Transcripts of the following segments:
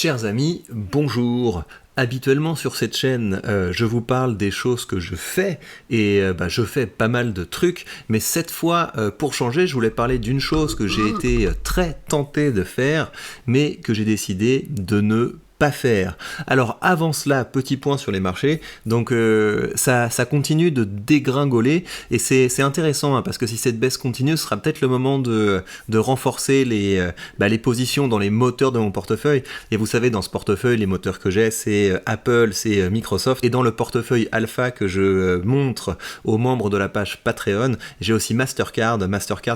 Chers amis, bonjour. Habituellement sur cette chaîne, je vous parle des choses que je fais, et je fais pas mal de trucs, mais cette fois, pour changer, je voulais parler d'une chose que j'ai été très tenté de faire, mais que j'ai décidé de ne pas faire. Alors avant cela, petit point sur les marchés, donc ça continue de dégringoler, et c'est intéressant, hein, parce que si cette baisse continue, ce sera peut-être le moment de renforcer les positions dans les moteurs de mon portefeuille. Et vous savez, dans ce portefeuille, les moteurs que j'ai, c'est Apple, c'est Microsoft, et dans le portefeuille Alpha que je montre aux membres de la page Patreon, j'ai aussi Mastercard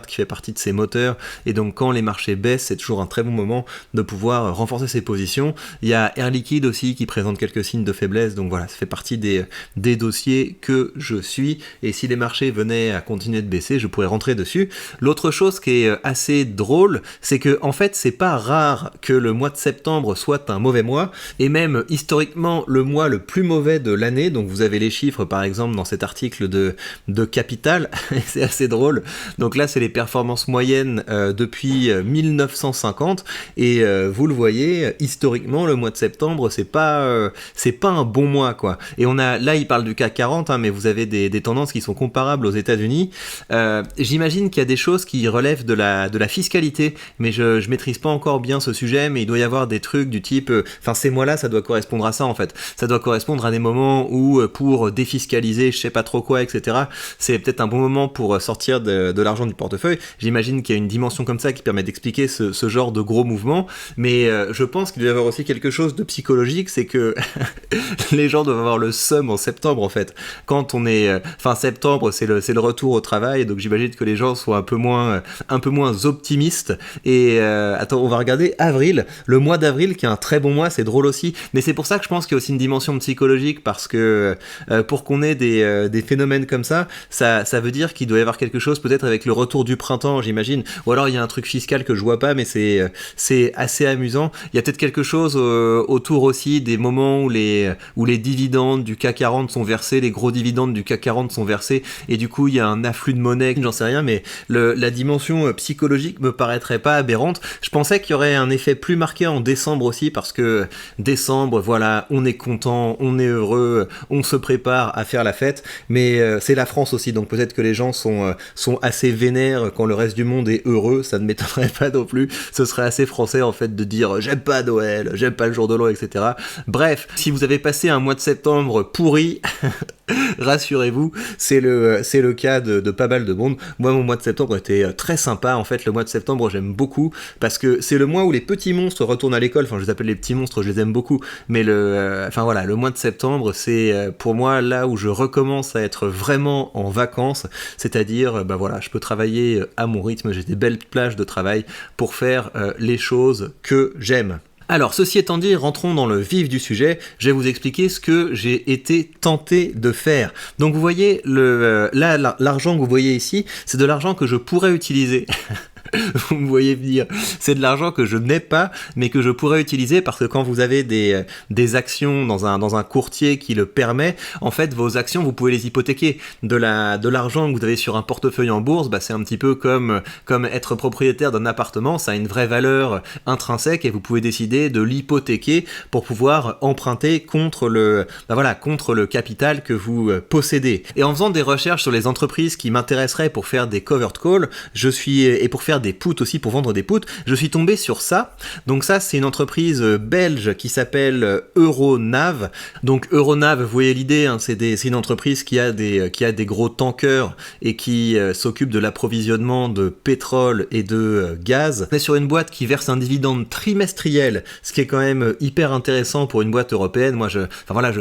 qui fait partie de ces moteurs, et donc quand les marchés baissent, c'est toujours un très bon moment de pouvoir renforcer ses positions. Il y a Air Liquide aussi qui présente quelques signes de faiblesse, donc voilà, ça fait partie des dossiers que je suis, et si les marchés venaient à continuer de baisser, je pourrais rentrer dessus. L'autre chose qui est assez drôle, c'est que en fait, c'est pas rare que le mois de septembre soit un mauvais mois, et même historiquement le mois le plus mauvais de l'année. Donc vous avez les chiffres par exemple dans cet article de Capital, c'est assez drôle. Donc là, c'est les performances moyennes depuis 1950, et vous le voyez, historiquement, le mois de septembre, c'est pas un bon mois, quoi. Et on a, là, il parle du CAC 40, hein, mais vous avez des tendances qui sont comparables aux États-Unis. J'imagine qu'il y a des choses qui relèvent de la fiscalité, mais je maîtrise pas encore bien ce sujet, mais il doit y avoir des trucs du type, ces mois-là, ça doit correspondre à ça, en fait. Ça doit correspondre à des moments où, pour défiscaliser, je sais pas trop quoi, etc., c'est peut-être un bon moment pour sortir de l'argent du portefeuille. J'imagine qu'il y a une dimension comme ça qui permet d'expliquer ce genre de gros mouvements, mais je pense qu'il doit y avoir aussi quelque chose de psychologique, c'est que les gens doivent avoir le seum en septembre, en fait. Quand on est septembre, c'est le retour au travail, donc j'imagine que les gens sont un peu moins optimistes. Et attends, on va regarder avril, le mois d'avril qui est un très bon mois, c'est drôle aussi, mais c'est pour ça que je pense qu'il y a aussi une dimension psychologique, parce que pour qu'on ait des phénomènes comme ça veut dire qu'il doit y avoir quelque chose peut-être avec le retour du printemps, j'imagine, ou alors il y a un truc fiscal que je vois pas, mais c'est assez amusant. Il y a peut-être quelque chose autour aussi des moments où les dividendes du CAC 40 sont versés, les gros dividendes du CAC 40 sont versés, et du coup il y a un afflux de monnaie, j'en sais rien, mais la dimension psychologique me paraîtrait pas aberrante. Je pensais qu'il y aurait un effet plus marqué en décembre aussi, parce que décembre, voilà, on est content, on est heureux, on se prépare à faire la fête, mais c'est la France aussi, donc peut-être que les gens sont assez vénères quand le reste du monde est heureux, ça ne m'étonnerait pas non plus, ce serait assez français en fait de dire j'aime pas Noël, j'aime pas le jour de l'an, etc. Bref, si vous avez passé un mois de septembre pourri, rassurez-vous, c'est le cas de pas mal de monde. Moi, mon mois de septembre était très sympa. En fait, le mois de septembre, j'aime beaucoup, parce que c'est le mois où les petits monstres retournent à l'école. Enfin, je les appelle les petits monstres, je les aime beaucoup. Mais le mois de septembre, c'est pour moi là où je recommence à être vraiment en vacances. C'est-à-dire, je peux travailler à mon rythme. J'ai des belles plages de travail pour faire les choses que j'aime. Alors, ceci étant dit, rentrons dans le vif du sujet. Je vais vous expliquer ce que j'ai été tenté de faire. Donc, vous voyez, l'argent que vous voyez ici, c'est de l'argent que je pourrais utiliser. Vous me voyez venir. C'est de l'argent que je n'ai pas, mais que je pourrais utiliser, parce que quand vous avez des actions dans un courtier qui le permet, en fait, vos actions, vous pouvez les hypothéquer. De l'argent que vous avez sur un portefeuille en bourse, c'est un petit peu comme être propriétaire d'un appartement, ça a une vraie valeur intrinsèque, et vous pouvez décider de l'hypothéquer pour pouvoir emprunter contre le capital que vous possédez. Et en faisant des recherches sur les entreprises qui m'intéresseraient pour faire des covered calls, et pour faire des puts aussi, pour vendre des puts, je suis tombé sur ça. Donc ça, c'est une entreprise belge qui s'appelle Euronav. Donc Euronav, vous voyez l'idée, hein, c'est une entreprise qui a des gros tankers et qui s'occupe de l'approvisionnement de pétrole et de gaz. On est sur une boîte qui verse un dividende trimestriel, ce qui est quand même hyper intéressant pour une boîte européenne. Moi, je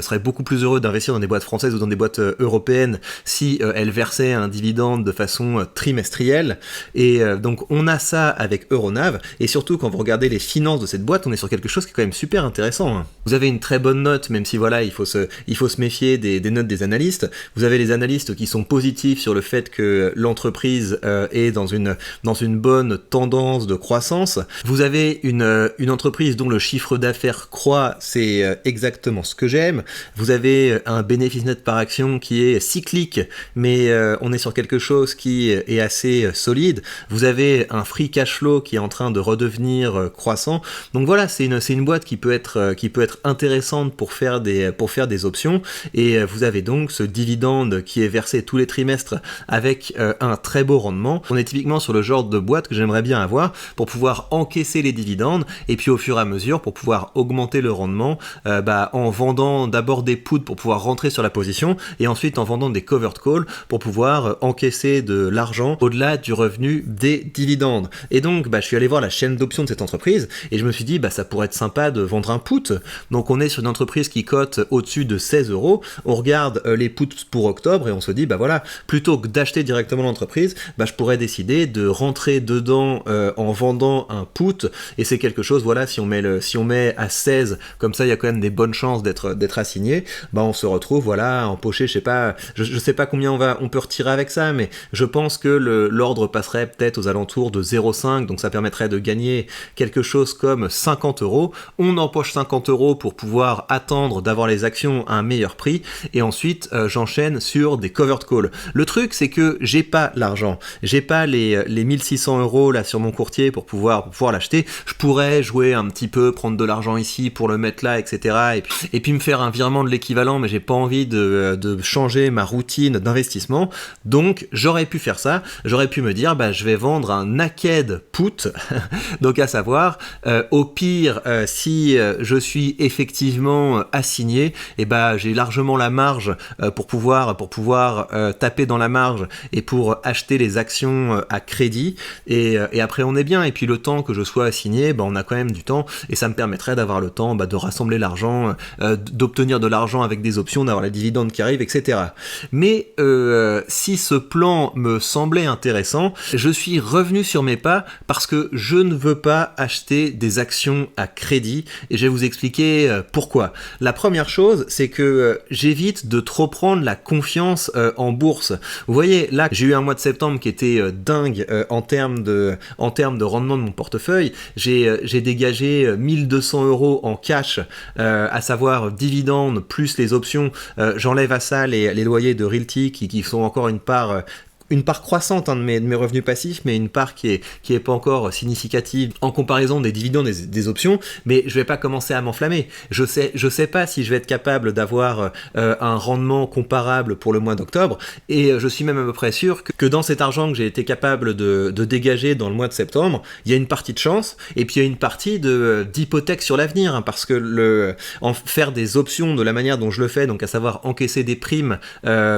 serais beaucoup plus heureux d'investir dans des boîtes françaises ou dans des boîtes européennes si elles versaient un dividende de façon trimestrielle. Et donc on a ça avec Euronav, et surtout quand vous regardez les finances de cette boîte, on est sur quelque chose qui est quand même super intéressant, hein. Vous avez une très bonne note, même si il faut se méfier des notes des analystes. Vous avez les analystes qui sont positifs sur le fait que l'entreprise est dans une bonne tendance de croissance. Vous avez une entreprise dont le chiffre d'affaires croît, c'est exactement ce que j'aime. Vous avez un bénéfice net par action qui est cyclique, mais on est sur quelque chose qui est assez solide. Vous avez j'ai un free cash flow qui est en train de redevenir croissant. Donc voilà, c'est une boîte qui peut être intéressante pour faire des options, et vous avez donc ce dividende qui est versé tous les trimestres avec un très beau rendement. On est typiquement sur le genre de boîte que j'aimerais bien avoir pour pouvoir encaisser les dividendes, et puis au fur et à mesure pour pouvoir augmenter le rendement en vendant d'abord des puts pour pouvoir rentrer sur la position, et ensuite en vendant des covered calls pour pouvoir encaisser de l'argent au-delà du revenu des dividendes. Et donc je suis allé voir la chaîne d'options de cette entreprise, et je me suis dit ça pourrait être sympa de vendre un put. Donc on est sur une entreprise qui cote au-dessus de 16 €, on regarde les puts pour octobre, et on se dit plutôt que d'acheter directement l'entreprise, je pourrais décider de rentrer dedans en vendant un put, et c'est quelque chose, si on met à 16, comme ça il y a quand même des bonnes chances d'être assigné, on se retrouve empoché, je sais pas combien on peut retirer avec ça, mais je pense que l'ordre passerait peut-être aux alentours de 0,5, donc ça permettrait de gagner quelque chose comme 50 €. On empoche 50 € pour pouvoir attendre d'avoir les actions à un meilleur prix, et ensuite j'enchaîne sur des covered calls. Le truc, c'est que j'ai pas l'argent, j'ai pas les 1600 € là sur mon courtier pour pouvoir l'acheter. Je pourrais jouer un petit peu, prendre de l'argent ici pour le mettre là, etc. et puis me faire un virement de l'équivalent, mais j'ai pas envie de changer ma routine d'investissement. Donc j'aurais pu faire ça, j'aurais pu me dire je vais vendre un naked put, donc à savoir au pire si je suis effectivement assigné, j'ai largement la marge pour pouvoir taper dans la marge et pour acheter les actions à crédit, et après on est bien. Et puis le temps que je sois assigné, on a quand même du temps, et ça me permettrait d'avoir le temps de rassembler l'argent, d'obtenir de l'argent avec des options, d'avoir la dividende qui arrive, etc. Mais si ce plan me semblait intéressant, je suis revenu sur mes pas parce que je ne veux pas acheter des actions à crédit, et je vais vous expliquer pourquoi. La première chose, c'est que j'évite de trop prendre la confiance en bourse. Vous voyez, là, j'ai eu un mois de septembre qui était dingue en termes de rendement de mon portefeuille. J'ai dégagé 1200 € en cash, à savoir dividendes plus les options. J'enlève à ça les loyers de Realty qui sont encore une part croissante de mes revenus passifs, mais une part qui est pas encore significative en comparaison des dividendes des options. Mais je vais pas commencer à m'enflammer. Je sais pas si je vais être capable d'avoir un rendement comparable pour le mois d'octobre, et je suis même à peu près sûr que dans cet argent que j'ai été capable de dégager dans le mois de septembre, il y a une partie de chance, et puis il y a une partie d'hypothèque sur l'avenir, parce que faire des options de la manière dont je le fais, donc à savoir encaisser des primes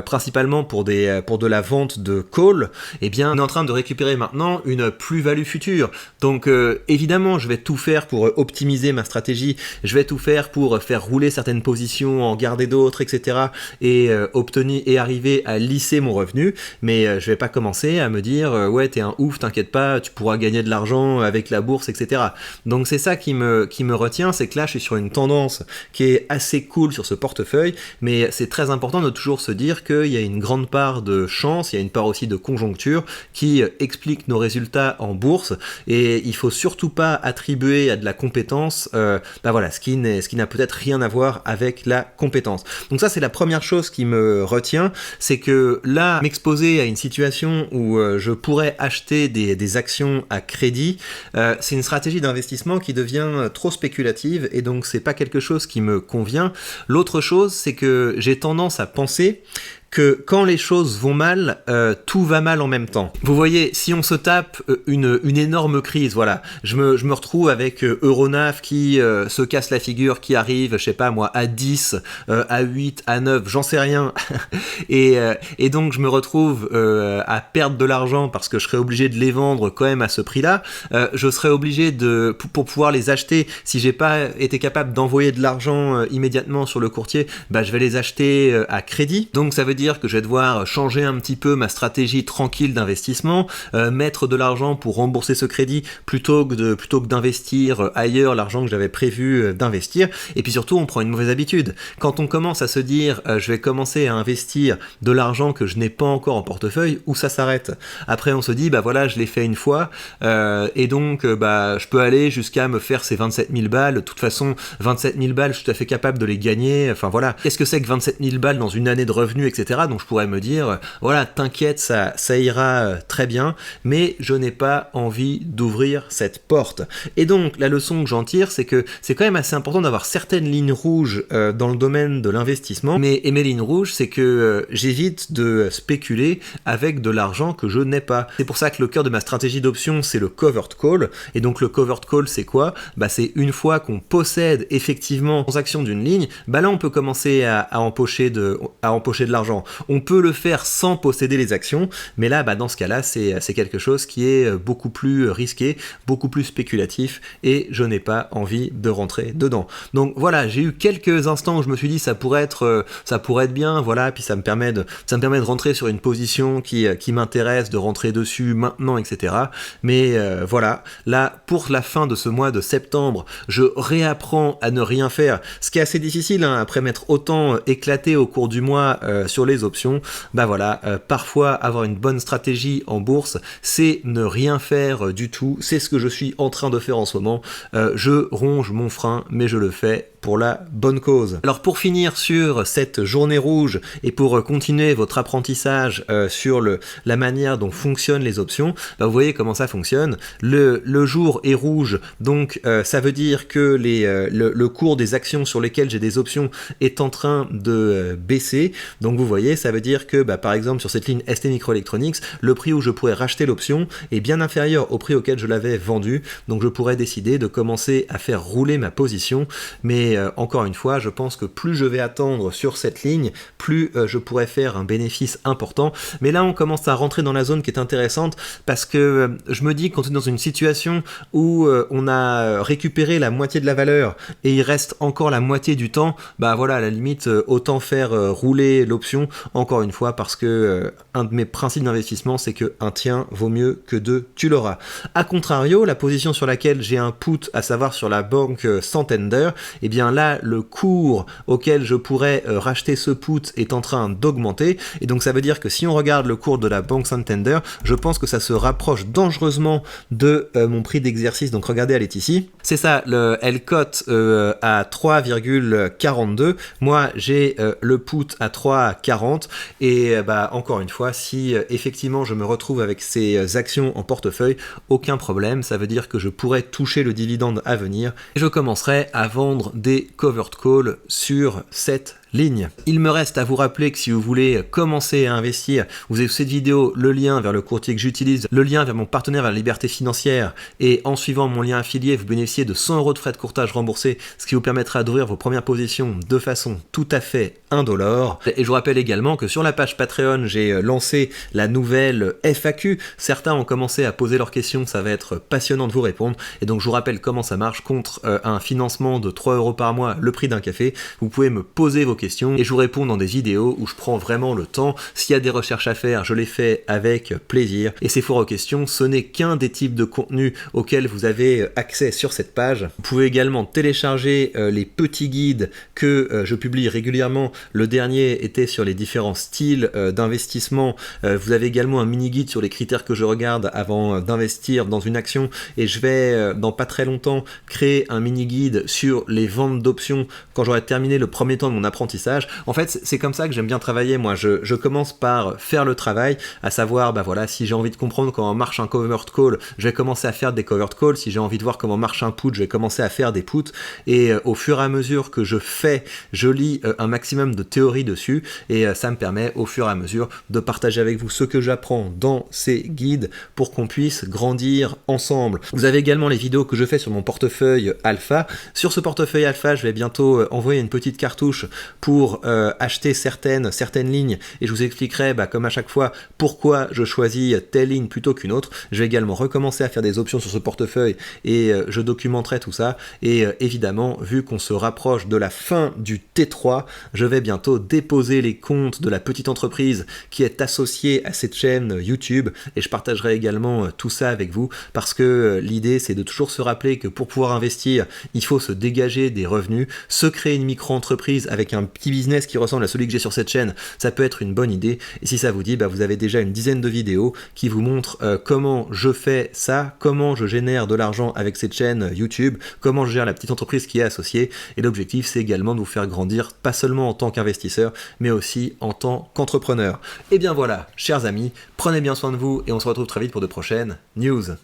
principalement pour de la vente de call, on est en train de récupérer maintenant une plus-value future. Donc évidemment, je vais tout faire pour optimiser ma stratégie, je vais tout faire pour faire rouler certaines positions, en garder d'autres, etc. et obtenir et arriver à lisser mon revenu, mais je vais pas commencer à me dire ouais, t'es un ouf, t'inquiète pas, tu pourras gagner de l'argent avec la bourse, etc. Donc c'est ça qui me retient, c'est que là je suis sur une tendance qui est assez cool sur ce portefeuille, mais c'est très important de toujours se dire qu'il y a une grande part de chance, il y a une part aussi de conjoncture qui explique nos résultats en bourse, et il faut surtout pas attribuer à de la compétence ce qui n'a peut-être rien à voir avec la compétence. Donc ça, c'est la première chose qui me retient, c'est que là, m'exposer à une situation où je pourrais acheter des actions à crédit, c'est une stratégie d'investissement qui devient trop spéculative, et donc c'est pas quelque chose qui me convient. L'autre chose, c'est que j'ai tendance à penser que quand les choses vont mal, tout va mal en même temps. Vous voyez, si on se tape une énorme crise, voilà, je me retrouve avec Euronav qui se casse la figure, qui arrive, je sais pas moi, à 10, à 8, à 9, j'en sais rien, et donc je me retrouve à perdre de l'argent parce que je serais obligé de les vendre quand même à ce prix-là. Je serais obligé pour pouvoir les acheter, si j'ai pas été capable d'envoyer de l'argent immédiatement sur le courtier, je vais les acheter à crédit. Donc ça veut dire que je vais devoir changer un petit peu ma stratégie tranquille d'investissement, mettre de l'argent pour rembourser ce crédit plutôt que d'investir ailleurs l'argent que j'avais prévu d'investir. Et puis surtout, on prend une mauvaise habitude. Quand on commence à se dire je vais commencer à investir de l'argent que je n'ai pas encore en portefeuille, où ça s'arrête. Après on se dit voilà, je l'ai fait une fois, et donc je peux aller jusqu'à me faire ces 27 000 balles. De toute façon, 27 000 balles, je suis tout à fait capable de les gagner. Enfin voilà, qu'est-ce que c'est que 27 000 balles dans une année de revenus, etc. etc. Donc je pourrais me dire, voilà, t'inquiète, ça ira très bien, mais je n'ai pas envie d'ouvrir cette porte. Et donc la leçon que j'en tire, c'est que c'est quand même assez important d'avoir certaines lignes rouges dans le domaine de l'investissement, mais mes lignes rouges, c'est que j'évite de spéculer avec de l'argent que je n'ai pas. C'est pour ça que le cœur de ma stratégie d'option, c'est le covered call. Et donc le covered call, c'est quoi? C'est une fois qu'on possède effectivement les actions d'une ligne, là on peut commencer à empocher de l'argent. On peut le faire sans posséder les actions, mais là dans ce cas-là, c'est quelque chose qui est beaucoup plus risqué, beaucoup plus spéculatif, et je n'ai pas envie de rentrer dedans. Donc voilà, j'ai eu quelques instants où je me suis dit ça pourrait être bien, voilà, puis ça me permet de rentrer sur une position qui m'intéresse, de rentrer dessus maintenant, etc. Mais voilà, là pour la fin de ce mois de septembre, je réapprends à ne rien faire, ce qui est assez difficile après m'être autant éclaté au cours du mois sur les options. Voilà, parfois avoir une bonne stratégie en bourse, c'est ne rien faire du tout. C'est ce que je suis en train de faire en ce moment. Je ronge mon frein, mais je le fais pour la bonne cause. Alors pour finir sur cette journée rouge et pour continuer votre apprentissage sur la manière dont fonctionnent les options, vous voyez comment ça fonctionne. Le jour est rouge, donc ça veut dire que le cours des actions sur lesquelles j'ai des options est en train de baisser. Donc vous voyez, ça veut dire que par exemple sur cette ligne ST Microelectronics, le prix où je pourrais racheter l'option est bien inférieur au prix auquel je l'avais vendu. Donc je pourrais décider de commencer à faire rouler ma position, mais encore une fois, je pense que plus je vais attendre sur cette ligne, plus je pourrais faire un bénéfice important. Mais là, on commence à rentrer dans la zone qui est intéressante parce que je me dis qu'on est dans une situation où on a récupéré la moitié de la valeur et il reste encore la moitié du temps, voilà, à la limite, autant faire rouler l'option, encore une fois, parce que un de mes principes d'investissement, c'est que un tien vaut mieux que deux, tu l'auras. A contrario, la position sur laquelle j'ai un put, à savoir sur la banque Santander, et bien là, le cours auquel je pourrais racheter ce put est en train d'augmenter, et donc ça veut dire que si on regarde le cours de la banque Santander, je pense que ça se rapproche dangereusement de mon prix d'exercice. Donc regardez, elle est ici. C'est ça, elle cote à 3,42. Moi, j'ai le put à 3,40, et encore une fois, si effectivement je me retrouve avec ces actions en portefeuille, aucun problème, ça veut dire que je pourrais toucher le dividende à venir, et je commencerai à vendre des covered calls sur cette ligne. Il me reste à vous rappeler que si vous voulez commencer à investir, vous avez sous cette vidéo le lien vers le courtier que j'utilise, le lien vers mon partenaire vers la liberté financière, et en suivant mon lien affilié, vous bénéficiez de 100 € de frais de courtage remboursés, ce qui vous permettra d'ouvrir vos premières positions de façon tout à fait indolore. Et je vous rappelle également que sur la page Patreon, j'ai lancé la nouvelle FAQ. Certains ont commencé à poser leurs questions, ça va être passionnant de vous répondre. Et donc je vous rappelle comment ça marche. Contre un financement de 3 € par mois, le prix d'un café, vous pouvez me poser vos questions et je vous réponds dans des vidéos où je prends vraiment le temps. S'il y a des recherches à faire, je les fais avec plaisir. Et ces foires aux questions, ce n'est qu'un des types de contenus auxquels vous avez accès sur cette page. Vous pouvez également télécharger les petits guides que je publie régulièrement. Le dernier était sur les différents styles d'investissement. Vous avez également un mini-guide sur les critères que je regarde avant d'investir dans une action. Et je vais, dans pas très longtemps, créer un mini-guide sur les ventes d'options quand j'aurai terminé le premier temps de mon apprentissage. En fait, c'est comme ça que j'aime bien travailler. Moi, je commence par faire le travail, à savoir, voilà, si j'ai envie de comprendre comment marche un covered call, je vais commencer à faire des covered calls. Si j'ai envie de voir comment marche un put, je vais commencer à faire des puts. Et au fur et à mesure que je lis un maximum de théorie dessus, et ça me permet au fur et à mesure de partager avec vous ce que j'apprends dans ces guides pour qu'on puisse grandir ensemble. Vous avez également les vidéos que je fais sur mon portefeuille alpha. Sur ce portefeuille alpha, je vais bientôt envoyer une petite cartouche pour acheter certaines lignes, et je vous expliquerai comme à chaque fois pourquoi je choisis telle ligne plutôt qu'une autre. Je vais également recommencer à faire des options sur ce portefeuille et je documenterai tout ça. Et évidemment, vu qu'on se rapproche de la fin du T3, je vais bientôt déposer les comptes de la petite entreprise qui est associée à cette chaîne YouTube, et je partagerai également tout ça avec vous, parce que l'idée c'est de toujours se rappeler que pour pouvoir investir, il faut se dégager des revenus, se créer une micro-entreprise avec un petit business qui ressemble à celui que j'ai sur cette chaîne, ça peut être une bonne idée. Et si ça vous dit, vous avez déjà une dizaine de vidéos qui vous montrent comment je fais ça, comment je génère de l'argent avec cette chaîne YouTube, comment je gère la petite entreprise qui est associée. Et l'objectif, c'est également de vous faire grandir, pas seulement en tant qu'investisseur, mais aussi en tant qu'entrepreneur. Et bien voilà, chers amis, prenez bien soin de vous et on se retrouve très vite pour de prochaines news.